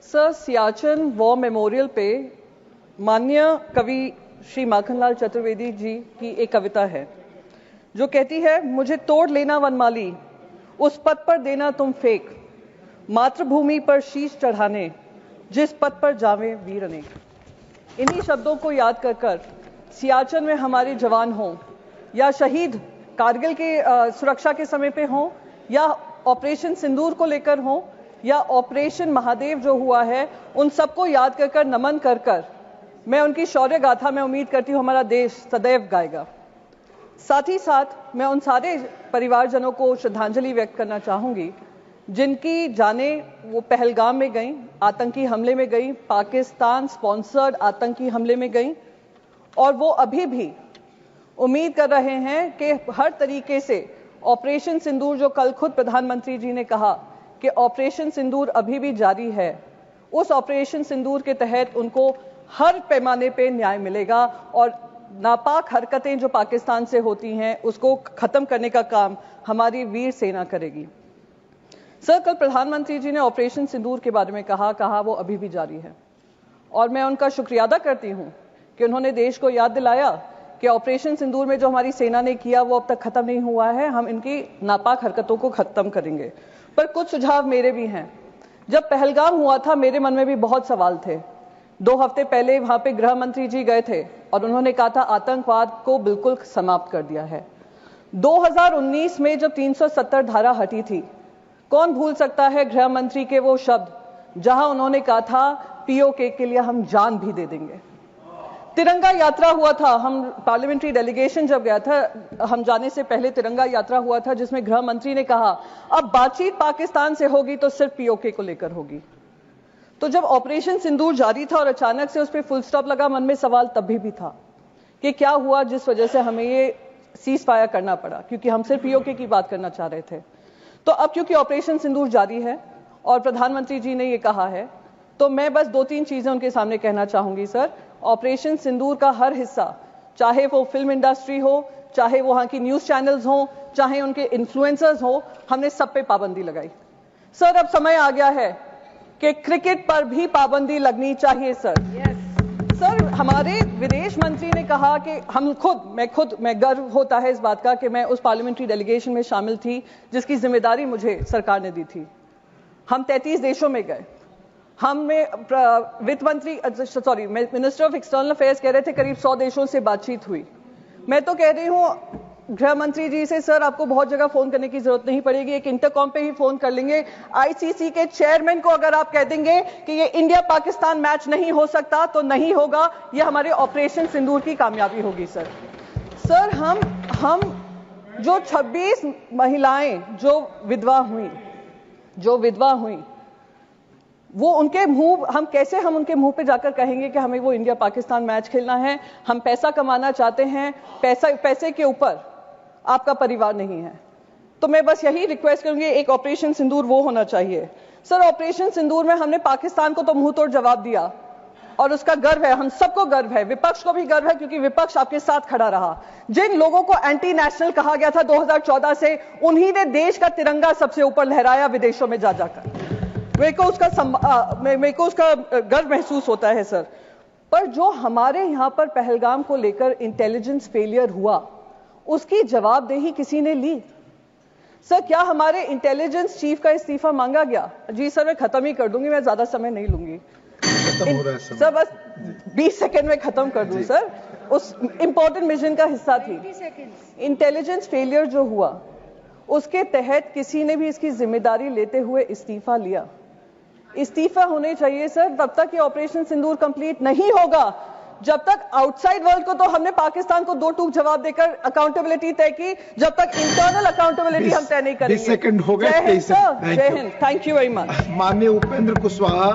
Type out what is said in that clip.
Sir, Siachen war memorial पे माननीय कवि श्री माखनलाल चतुर्वेदी जी की एक कविता है जो कहती है, मुझे तोड़ लेना वनमाली, उस पथ पर देना तुम फेंक, मातृभूमि पर शीश चढ़ाने, जिस पथ पर जावे वीर अनेक। इन्हीं शब्दों को याद कर कर सियाचिन में हमारे जवान हों या शहीद कारगिल के सुरक्षा के समय पे हों या ऑपरेशन सिंदूर को लेकर हों या ऑपरेशन महादेव जो हुआ है, उन सबको याद कर कर नमन कर कर मैं उनकी शौर्य गाथा में उम्मीद करती हूं हमारा देश सदैव गाएगा। साथ ही साथ मैं उन सारे परिवारजनों को श्रद्धांजलि व्यक्त करना चाहूंगी जिनकी जाने वो पहलगाम में गई, आतंकी हमले में गई, पाकिस्तान स्पॉन्सर्ड आतंकी हमले में गई, और वो अभी भी उम्मीद कर रहे हैं कि हर तरीके से ऑपरेशन सिंदूर, जो कल खुद प्रधानमंत्री जी ने कहा कि ऑपरेशन सिंदूर अभी भी जारी है, उस ऑपरेशन सिंदूर के तहत उनको हर पैमाने पे न्याय मिलेगा और नापाक हरकतें जो पाकिस्तान से होती हैं उसको खत्म करने का काम हमारी वीर सेना करेगी। सर, कल प्रधानमंत्री जी ने ऑपरेशन सिंदूर के बारे में कहा वो अभी भी जारी है और मैं उनका शुक्रिया अदा करती हूं कि उन्होंने देश को याद दिलाया कि ऑपरेशन सिंदूर में जो हमारी सेना ने किया वो अब तक खत्म नहीं हुआ है, हम इनकी नापाक हरकतों को खत्म करेंगे। पर कुछ सुझाव मेरे भी हैं। जब पहलगाम हुआ था मेरे मन में भी बहुत सवाल थे। 2 हफ्ते पहले वहां पे गृह मंत्री जी गए थे और उन्होंने कहा था आतंकवाद को बिल्कुल समाप्त कर दिया है। 2019 में जब 370 धारा हटी थी, कौन भूल सकता है गृह मंत्री के वो शब्द जहां उन्होंने कहा था पीओके के लिए हम जान भी दे देंगे। तिरंगा यात्रा हुआ था, हम पार्लियामेंट्री डेलीगेशन जब गया था, हम जाने से पहले तिरंगा यात्रा हुआ था जिसमें गृह मंत्री ने कहा अब बातचीत पाकिस्तान से होगी तो सिर्फ पीओके को लेकर होगी। तो जब ऑपरेशन सिंदूर जारी था और अचानक से उस पर फुल स्टॉप लगा, मन में सवाल तभी भी था कि क्या हुआ जिस वजह से हमें ये सीज फायर करना पड़ा, क्योंकि हम सिर्फ पीओके की बात करना चाह रहे थे। तो अब क्योंकि ऑपरेशन सिंदूर जारी है और प्रधानमंत्री जी ने ये कहा है, तो मैं बस 2-3 चीजें उनके सामने कहना चाहूंगी। सर, ऑपरेशन सिंदूर का हर हिस्सा, चाहे वो फिल्म इंडस्ट्री हो, चाहे वहां की न्यूज चैनल्स हो, चाहे उनके इन्फ्लुएंसर्स हो, हमने सब पे पाबंदी लगाई। सर, अब समय आ गया है कि क्रिकेट पर भी पाबंदी लगनी चाहिए। सर सर, हमारे विदेश मंत्री ने कहा कि मैं गर्व होता है इस बात का कि मैं उस पार्लियामेंट्री डेलीगेशन में शामिल थी जिसकी जिम्मेदारी मुझे सरकार ने दी थी। हम 33 देशों में गए। मिनिस्टर ऑफ एक्सटर्नल अफेयर्स कह रहे थे करीब 100 देशों से बातचीत हुई। मैं तो कह रही हूं गृह मंत्री जी से, सर आपको बहुत जगह फोन करने की जरूरत नहीं पड़ेगी, एक इंटरकॉम पे ही फोन कर लेंगे। आईसीसी के चेयरमैन को अगर आप कह देंगे कि ये इंडिया पाकिस्तान मैच नहीं हो सकता तो नहीं होगा, ये हमारे ऑपरेशन सिंदूर की कामयाबी होगी। सर हम जो 26 महिलाएं जो विधवा हुई वो उनके मुंह, हम उनके मुंह पे जाकर कहेंगे कि हमें वो इंडिया पाकिस्तान मैच खेलना है, हम पैसा कमाना चाहते हैं, पैसे के ऊपर आपका परिवार नहीं है। तो मैं बस यही रिक्वेस्ट करूंगी, एक ऑपरेशन सिंदूर वो होना चाहिए। सर, ऑपरेशन सिंदूर में हमने पाकिस्तान को तो मुंह तोड़ जवाब दिया और उसका गर्व है, हम सबको गर्व है, विपक्ष को भी गर्व है क्योंकि विपक्ष आपके साथ खड़ा रहा। जिन लोगों को एंटी नेशनल कहा गया था 2014 से, उन्हीं ने देश का तिरंगा सबसे ऊपर लहराया विदेशों में जाकर। मेरे को उसका गर्व महसूस होता है। सर, पर जो हमारे यहां पर पहलगाम को लेकर इंटेलिजेंस फेलियर हुआ उसकी जवाबदेही किसी ने ली? सर, क्या हमारे इंटेलिजेंस चीफ का इस्तीफा मांगा गया? जी सर, मैं खत्म ही कर दूंगी, मैं ज्यादा समय नहीं लूंगी। सर, बस 20 सेकेंड में खत्म कर दूं। सर, उस इंपॉर्टेंट मिशन का हिस्सा थी। इंटेलिजेंस फेलियर जो हुआ उसके तहत किसी ने भी इसकी जिम्मेदारी लेते हुए इस्तीफा लिया? इस्तीफा होने चाहिए सर। तब तक ये ऑपरेशन सिंदूर कंप्लीट नहीं होगा जब तक आउटसाइड वर्ल्ड को तो हमने पाकिस्तान को 2 टूक जवाब देकर अकाउंटेबिलिटी तय की, जब तक इंटरनल अकाउंटेबिलिटी हम तय नहीं करेंगे। 20 सेकंड हो गए। जय Hind, thank you very much. माननीय उपेंद्र कुशवाहा।